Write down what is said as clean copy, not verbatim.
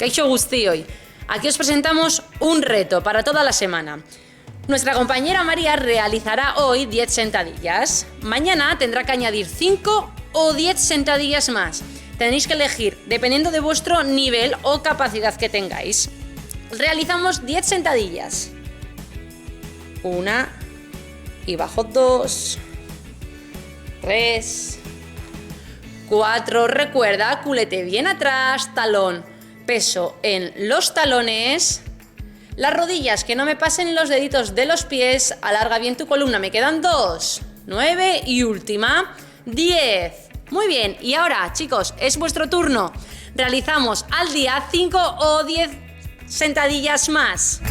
Kaixo guztioi. Aquí os presentamos un reto para toda la semana. Nuestra compañera María realizará hoy 10 sentadillas. Mañana tendrá que añadir 5 o 10 sentadillas más. Tenéis que elegir dependiendo de vuestro nivel o capacidad que tengáis. Realizamos 10 sentadillas. 1 y bajo 2, 3, 4. Recuerda, culete bien atrás, talón, peso en los talones. Las rodillas, que no me pasen los deditos de los pies. Alarga bien tu columna. Me quedan 2, 9 y última, 10. Muy bien. Y ahora, chicos, es vuestro turno. Realizamos al día 5 o 10 sentadillas más.